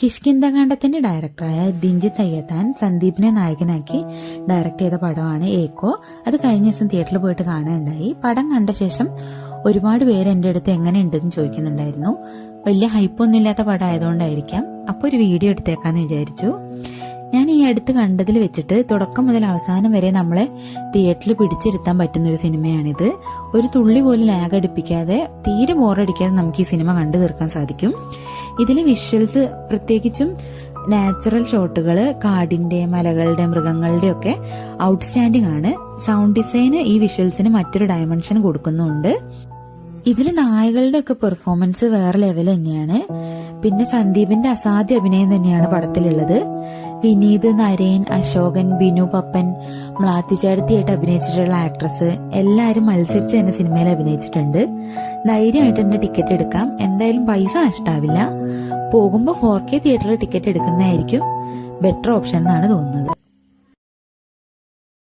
കിഷ്കിന്ദകാണ്ഡത്തിന്റെ ഡയറക്ടറായ ദിൻജിത്ത് അയ്യത്താൻ സന്ദീപിനെ നായകനാക്കി ഡയറക്ട് ചെയ്ത പടമാണ് ഏക്കോ. അത് കഴിഞ്ഞ ദിവസം തിയേറ്ററിൽ പോയിട്ട് കാണാനുണ്ടായി. പടം കണ്ട ശേഷം ഒരുപാട് പേര് എന്റെ അടുത്ത് എങ്ങനെയുണ്ടെന്ന് ചോദിക്കുന്നുണ്ടായിരുന്നു. വലിയ ഹൈപ്പൊന്നും ഇല്ലാത്ത പടം ആയതുകൊണ്ടായിരിക്കാം. അപ്പൊ ഒരു വീഡിയോ എടുത്തേക്കാന്ന് വിചാരിച്ചു. ഞാൻ ഈ അടുത്ത് കണ്ടതിൽ വെച്ചിട്ട് തുടക്കം മുതൽ അവസാനം വരെ നമ്മളെ തിയേറ്ററിൽ പിടിച്ചിരുത്താൻ പറ്റുന്ന ഒരു സിനിമയാണിത്. ഒരു തുള്ളി പോലും ലാഗ് അടിപ്പിക്കാതെ തീരെ ബോറടിക്കാതെ നമുക്ക് ഈ സിനിമ കണ്ടു തീർക്കാൻ സാധിക്കും. ഇതിലെ വിഷ്വൽസ്, പ്രത്യേകിച്ചും നാച്ചുറൽ ഷോട്ടുകള്, കാടിന്റെ, മലകളുടെ, മൃഗങ്ങളുടെ ഒക്കെ ഔട്ട്സ്റ്റാൻഡിംഗ് ആണ്. സൗണ്ട് ഡിസൈന് ഈ വിഷ്വൽസിന് മറ്റൊരു ഡയമെൻഷൻ കൊടുക്കുന്നുണ്ട്. ഇതില് നായകളുടെ ഒക്കെ പെർഫോമൻസ് വേറെ ലെവൽ തന്നെയാണ്. പിന്നെ സന്ദീപിന്റെ അസാധ്യ അഭിനയം തന്നെയാണ് പടത്തിലുള്ളത്. വിനീത്, നരേൻ, അശോകൻ, ബിനു പപ്പൻ, മ്ലാത്തിച്ചേടത്തിയായിട്ട് അഭിനയിച്ചിട്ടുള്ള ആക്ട്രസ് എല്ലാരും മത്സരിച്ച് തന്നെ സിനിമയിൽ അഭിനയിച്ചിട്ടുണ്ട്. ധൈര്യമായിട്ട് തന്നെ ടിക്കറ്റ് എടുക്കാം. എന്തായാലും പൈസ നഷ്ടാവില്ല. പോകുമ്പോ 4K തിയേറ്ററിൽ ടിക്കറ്റ് എടുക്കുന്നതായിരിക്കും ബെറ്റർ ഓപ്ഷൻ എന്നാണ് തോന്നുന്നത്.